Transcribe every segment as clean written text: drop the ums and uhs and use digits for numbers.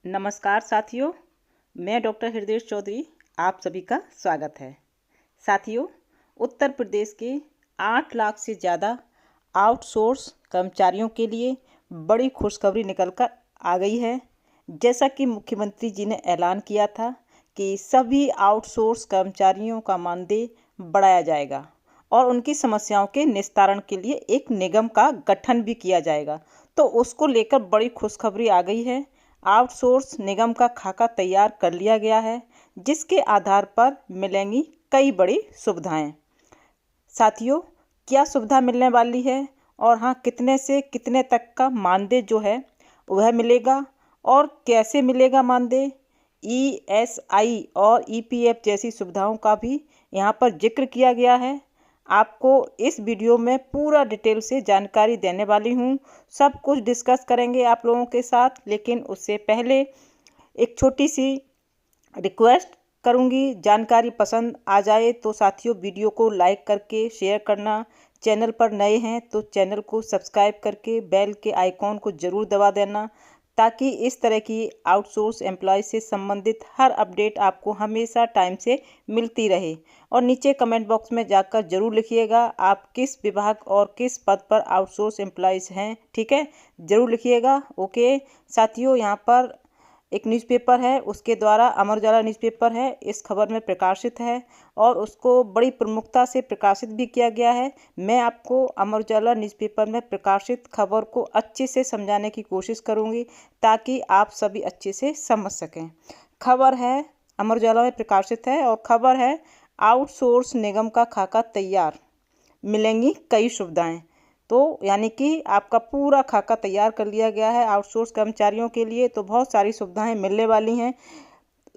नमस्कार साथियों, मैं डॉक्टर हृदय चौधरी आप सभी का स्वागत है। साथियों, उत्तर प्रदेश के 8 लाख से ज़्यादा आउटसोर्स कर्मचारियों के लिए बड़ी खुशखबरी निकल कर आ गई है। जैसा कि मुख्यमंत्री जी ने ऐलान किया था कि सभी आउटसोर्स कर्मचारियों का मानदेय बढ़ाया जाएगा और उनकी समस्याओं के निस्तारण के लिए एक निगम का गठन भी किया जाएगा। तो उसको लेकर बड़ी खुशखबरी आ गई है। आउटसोर्स निगम का खाका तैयार कर लिया गया है, जिसके आधार पर मिलेंगी कई बड़ी सुविधाएं। साथियों, क्या सुविधा मिलने वाली है और हाँ, कितने से कितने तक का मानदेय जो है वह मिलेगा और कैसे मिलेगा मानदेय, ESI और EPF जैसी सुविधाओं का भी यहाँ पर जिक्र किया गया है। आपको इस वीडियो में पूरा डिटेल से जानकारी देने वाली हूँ। सब कुछ डिस्कस करेंगे आप लोगों के साथ, लेकिन उससे पहले एक छोटी सी रिक्वेस्ट करूँगी। जानकारी पसंद आ जाए तो साथियों वीडियो को लाइक करके शेयर करना। चैनल पर नए हैं तो चैनल को सब्सक्राइब करके बेल के आइकॉन को ज़रूर दबा देना, ताकि इस तरह की आउटसोर्स एम्प्लॉय से संबंधित हर अपडेट आपको हमेशा टाइम से मिलती रहे। और नीचे कमेंट बॉक्स में जाकर ज़रूर लिखिएगा आप किस विभाग और किस पद पर आउटसोर्स एम्प्लॉयज़ हैं, ठीक है, ज़रूर लिखिएगा। ओके साथियों, यहाँ पर एक न्यूज़पेपर है, उसके द्वारा अमर उजाला न्यूज़पेपर है, इस खबर में प्रकाशित है और उसको बड़ी प्रमुखता से प्रकाशित भी किया गया है। मैं आपको अमर उजाला न्यूज़पेपर में प्रकाशित खबर को अच्छे से समझाने की कोशिश करूंगी, ताकि आप सभी अच्छे से समझ सकें। खबर है, अमर उजाला में प्रकाशित है और खबर है, आउटसोर्स निगम का खाका तैयार, मिलेंगी कई सुविधाएं। तो यानी कि आपका पूरा खाका तैयार कर लिया गया है आउटसोर्स कर्मचारियों के लिए। तो बहुत सारी सुविधाएं मिलने वाली हैं।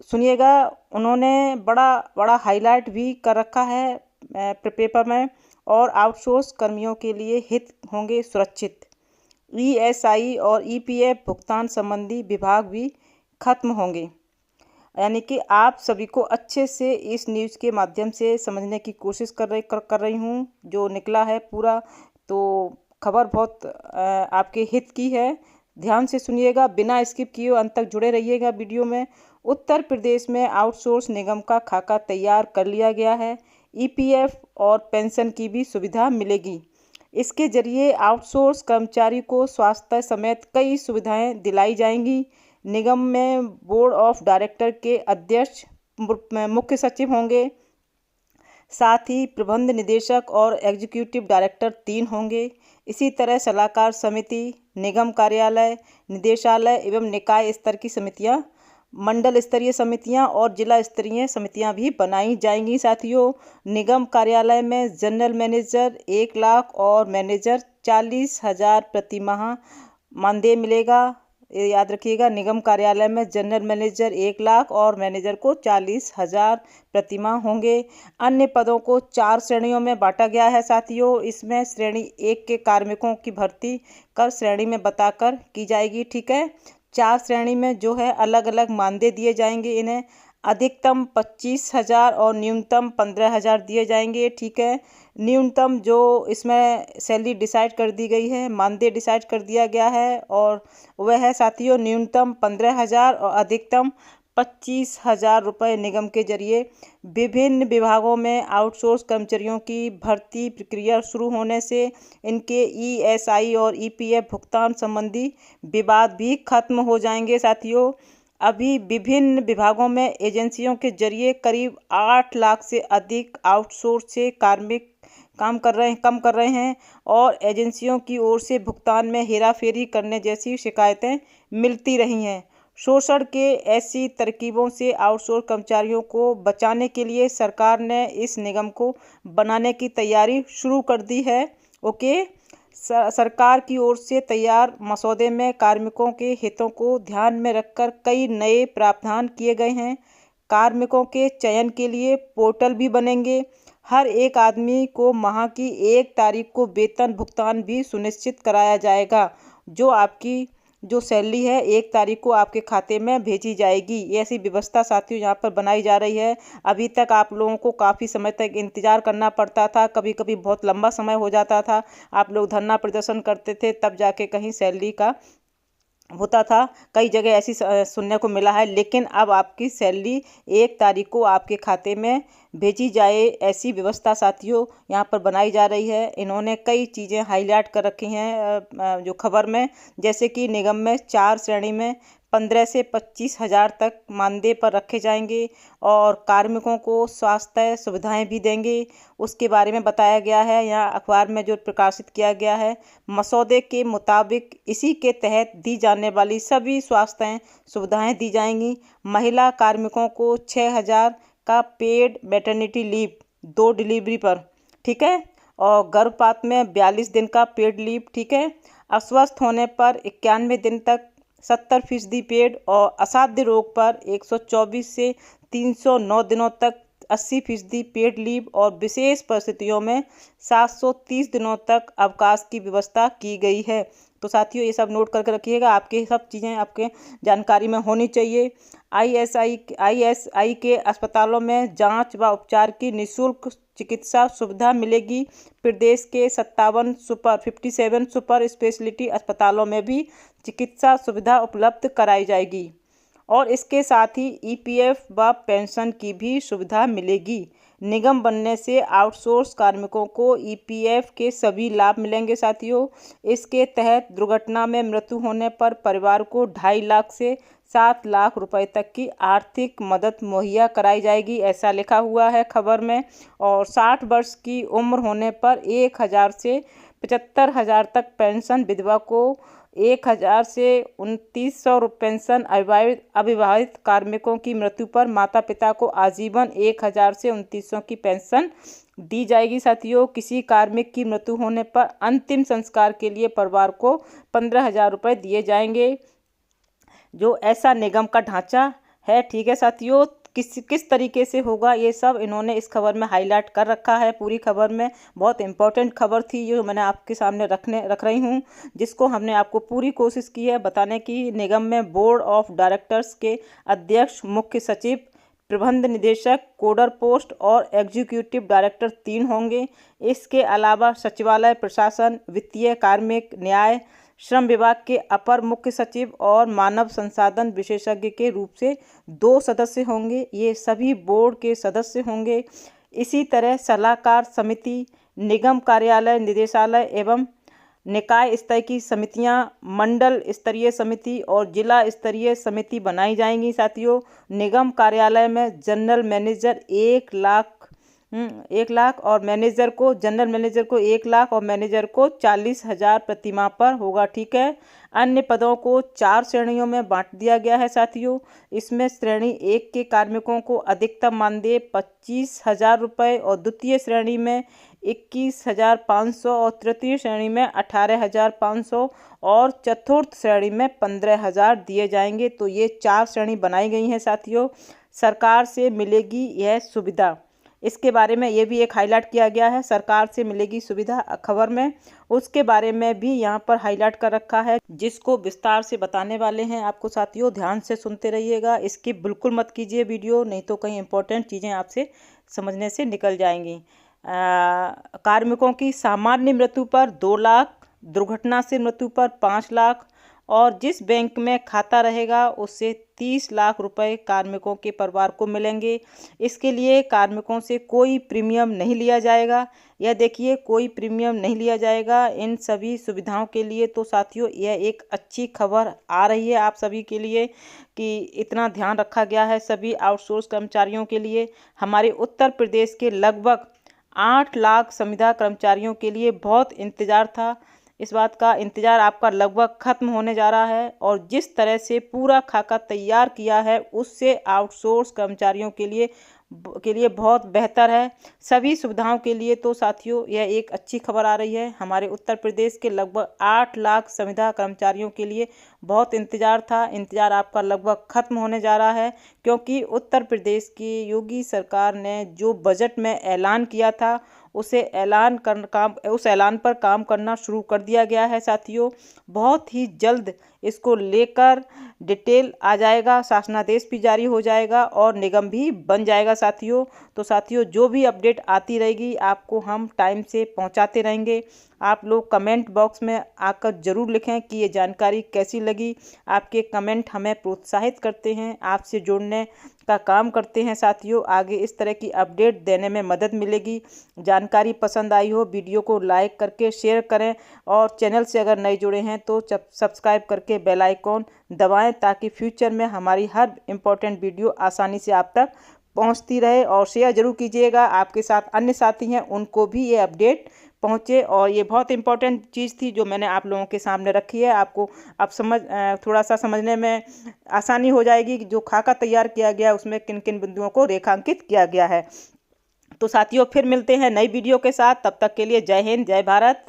सुनिएगा, उन्होंने बड़ा हाईलाइट भी कर रखा है पेपर में। और आउटसोर्स कर्मियों के लिए हित होंगे सुरक्षित। ESI और EPF भुगतान संबंधी विभाग भी खत्म होंगे। यानी कि आप सभी को अच्छे से इस न्यूज़ के माध्यम से समझने की कोशिश कर रही हूँ जो निकला है पूरा। तो खबर बहुत आपके हित की है। ध्यान से सुनिएगा, बिना स्किप किए अंत तक जुड़े रहिएगा वीडियो में। उत्तर प्रदेश में आउटसोर्स निगम का खाका तैयार कर लिया गया है। EPF और पेंशन की भी सुविधा मिलेगी। इसके जरिए आउटसोर्स कर्मचारी को स्वास्थ्य समेत कई सुविधाएं दिलाई जाएंगी। निगम में बोर्ड ऑफ डायरेक्टर के अध्यक्ष मुख्य सचिव होंगे। साथ ही प्रबंध निदेशक और एग्जीक्यूटिव डायरेक्टर 3 होंगे। इसी तरह सलाहकार समिति, निगम कार्यालय, निदेशालय एवं निकाय स्तर की समितियां, मंडल स्तरीय समितियां और जिला स्तरीय समितियां भी बनाई जाएंगी। साथियों, निगम कार्यालय में जनरल मैनेजर 1 लाख और मैनेजर 40,000 प्रति माह मानदेय मिलेगा। याद रखिएगा, निगम कार्यालय में जनरल मैनेजर 1 लाख और मैनेजर को 40,000 प्रति माह होंगे। अन्य पदों को 4 श्रेणियों में बांटा गया है। साथियों, इसमें श्रेणी 1 के कार्मिकों की भर्ती कर श्रेणी में बताकर की जाएगी, ठीक है। 4 श्रेणी में जो है अलग अलग मानदेय दिए जाएंगे। इन्हें अधिकतम 25,000 और न्यूनतम 15,000 दिए जाएंगे, ठीक है। न्यूनतम जो इसमें सैलरी डिसाइड कर दी गई है, मानदेय डिसाइड कर दिया गया है, और वह है साथियों न्यूनतम 15,000 और अधिकतम 25,000 रुपये। निगम के जरिए विभिन्न विभागों में आउटसोर्स कर्मचारियों की भर्ती प्रक्रिया शुरू होने से इनके ESI और EPF भुगतान संबंधी विवाद भी खत्म हो जाएंगे। साथियों, अभी विभिन्न विभागों में एजेंसियों के जरिए करीब 8 लाख से अधिक आउटसोर्स से कार्मिक काम कर रहे हैं और एजेंसियों की ओर से भुगतान में हेराफेरी करने जैसी शिकायतें मिलती रही हैं। शोषण के ऐसी तरकीबों से आउटसोर्स कर्मचारियों को बचाने के लिए सरकार ने इस निगम को बनाने की तैयारी शुरू कर दी है। ओके, सरकार की ओर से तैयार मसौदे में कार्मिकों के हितों को ध्यान में रखकर कई नए प्रावधान किए गए हैं। कार्मिकों के चयन के लिए पोर्टल भी बनेंगे। हर एक आदमी को माह की 1 तारीख को वेतन भुगतान भी सुनिश्चित कराया जाएगा। जो आपकी जो सैलरी है 1 तारीख को आपके खाते में भेजी जाएगी। ऐसी व्यवस्था साथियों यहाँ पर बनाई जा रही है। अभी तक आप लोगों को काफ़ी समय तक इंतज़ार करना पड़ता था, कभी कभी बहुत लंबा समय हो जाता था। आप लोग धरना प्रदर्शन करते थे, तब जाके कहीं सैलरी का होता था, कई जगह ऐसी सुनने को मिला है, लेकिन अब आपकी सैलरी 1 तारीख को आपके खाते में भेजी जाए, ऐसी व्यवस्था साथियों यहाँ पर बनाई जा रही है। इन्होंने कई चीज़ें हाईलाइट कर रखी हैं जो खबर में, जैसे कि निगम में 4 श्रेणी में 15 से 25,000 तक मानदेय पर रखे जाएंगे और कार्मिकों को स्वास्थ्य सुविधाएं भी देंगे, उसके बारे में बताया गया है। यहाँ अखबार में जो प्रकाशित किया गया है, मसौदे के मुताबिक इसी के तहत दी जाने वाली सभी स्वास्थ्य सुविधाएं दी जाएंगी। महिला कार्मिकों को 6,000 का पेड मैटरनिटी लीव 2 डिलीवरी पर, ठीक है, और गर्भपात में 42 दिन का पेड लीव, ठीक है। अस्वस्थ होने पर 91 दिन तक 70% पेड और असाध्य रोग पर 124 से 309 दिनों तक 80% पेड लीव और विशेष परिस्थितियों में 730 दिनों तक अवकाश की व्यवस्था की गई है। तो साथियों ये सब नोट करके रखिएगा, आपके सब चीज़ें आपके जानकारी में होनी चाहिए। ISI के अस्पतालों में जांच व उपचार की निःशुल्क चिकित्सा सुविधा मिलेगी। प्रदेश के 57 सुपर स्पेशलिटी अस्पतालों में भी चिकित्सा सुविधा उपलब्ध कराई जाएगी और इसके साथ ही EPF व पेंशन की भी सुविधा मिलेगी। निगम बनने से आउटसोर्स कार्मिकों को EPF के सभी लाभ मिलेंगे साथियों। इसके तहत दुर्घटना में मृत्यु होने पर परिवार को 2.5 लाख से 7 लाख रुपए तक की आर्थिक मदद मुहैया कराई जाएगी, ऐसा लिखा हुआ है खबर में। और 60 वर्ष की उम्र होने पर 1,000 से 75,000 तक पेंशन, विधवा को 1,000 से 2,900 पेंशन, अविवाहित कार्मिकों की मृत्यु पर माता पिता को आजीवन 1,000 से 2,900 की पेंशन दी जाएगी साथियों। किसी कार्मिक की मृत्यु होने पर अंतिम संस्कार के लिए परिवार को 15,000 रुपये दिए जाएंगे। जो ऐसा निगम का ढांचा है, ठीक है साथियों, किस तरीके से होगा ये सब इन्होंने इस खबर में हाईलाइट कर रखा है। पूरी खबर में बहुत इंपॉर्टेंट खबर थी जो मैंने आपके सामने रख रही हूँ, जिसको हमने आपको पूरी कोशिश की है बताने की। निगम में बोर्ड ऑफ डायरेक्टर्स के अध्यक्ष, मुख्य सचिव, प्रबंध निदेशक, कोडर पोस्ट और एग्जीक्यूटिव डायरेक्टर 3 होंगे। इसके अलावा सचिवालय प्रशासन, वित्तीय, कार्मिक, न्याय, श्रम विभाग के अपर मुख्य सचिव और मानव संसाधन विशेषज्ञ के रूप से 2 सदस्य होंगे। ये सभी बोर्ड के सदस्य होंगे। इसी तरह सलाहकार समिति, निगम कार्यालय, निदेशालय एवं निकाय स्तर की समितियां, मंडल स्तरीय समिति और जिला स्तरीय समिति बनाई जाएंगी साथियों। निगम कार्यालय में जनरल मैनेजर 1 लाख और जनरल मैनेजर को 1 लाख और मैनेजर को 40,000 प्रतिमाह पर होगा, ठीक है। अन्य पदों को 4 श्रेणियों में बांट दिया गया है साथियों। इसमें श्रेणी 1 के कार्मिकों को अधिकतम मानदेय 25,000 रुपये और द्वितीय श्रेणी में 21,500 और तृतीय श्रेणी में 18,500 और चतुर्थ श्रेणी में 15,000 दिए जाएंगे। तो ये 4 श्रेणी बनाई गई हैं साथियों। सरकार से मिलेगी यह सुविधा, इसके बारे में ये भी एक हाईलाइट किया गया है, सरकार से मिलेगी सुविधा खबर में, उसके बारे में भी यहाँ पर हाईलाइट कर रखा है, जिसको विस्तार से बताने वाले हैं आपको साथियों। ध्यान से सुनते रहिएगा, इसकी बिल्कुल मत कीजिए वीडियो, नहीं तो कई इंपॉर्टेंट चीज़ें आपसे समझने से निकल जाएंगी। कार्मिकों की सामान्य मृत्यु पर 2 लाख, दुर्घटना से मृत्यु पर 5 लाख और जिस बैंक में खाता रहेगा उससे 30 लाख रुपए कार्मिकों के परिवार को मिलेंगे। इसके लिए कार्मिकों से कोई प्रीमियम नहीं लिया जाएगा। यह देखिए, कोई प्रीमियम नहीं लिया जाएगा इन सभी सुविधाओं के लिए। तो साथियों यह एक अच्छी खबर आ रही है आप सभी के लिए कि इतना ध्यान रखा गया है सभी आउटसोर्स कर्मचारियों के लिए। हमारे उत्तर प्रदेश के लगभग 8 लाख संविदा कर्मचारियों के लिए बहुत इंतज़ार था। इस बात का इंतज़ार आपका लगभग ख़त्म होने जा रहा है और जिस तरह से पूरा खाका तैयार किया है उससे आउटसोर्स कर्मचारियों के लिए बहुत बेहतर है सभी सुविधाओं के लिए। तो साथियों यह एक अच्छी खबर आ रही है। हमारे उत्तर प्रदेश के लगभग 8 लाख संविदा कर्मचारियों के लिए बहुत इंतज़ार था, इंतज़ार आपका लगभग ख़त्म होने जा रहा है, क्योंकि उत्तर प्रदेश की योगी सरकार ने जो बजट में ऐलान किया था उस ऐलान पर काम करना शुरू कर दिया गया है साथियों। बहुत ही जल्द इसको लेकर डिटेल आ जाएगा, शासनादेश भी जारी हो जाएगा और निगम भी बन जाएगा साथियों। तो साथियों जो भी अपडेट आती रहेगी आपको हम टाइम से पहुंचाते रहेंगे। आप लोग कमेंट बॉक्स में आकर ज़रूर लिखें कि ये जानकारी कैसी लगी। आपके कमेंट हमें प्रोत्साहित करते हैं, आपसे जुड़ने का काम करते हैं साथियों। आगे इस तरह की अपडेट देने में मदद मिलेगी। जानकारी पसंद आई हो वीडियो को लाइक करके शेयर करें और चैनल से अगर नए जुड़े हैं तो सब्सक्राइब करके बेल आइकॉन दबाएं ताकि फ्यूचर में हमारी हर इम्पोर्टेंट वीडियो आसानी से आप तक पहुंचती रहे। और शेयर ज़रूर कीजिएगा, आपके साथ अन्य साथी हैं उनको भी ये अपडेट पहुँचे। और ये बहुत इंपॉर्टेंट चीज़ थी जो मैंने आप लोगों के सामने रखी है। आपको अब थोड़ा सा समझने में आसानी हो जाएगी कि जो खाका तैयार किया गया उसमें किन किन बिंदुओं को रेखांकित किया गया है। तो साथियों फिर मिलते हैं नई वीडियो के साथ, तब तक के लिए जय हिंद, जय भारत।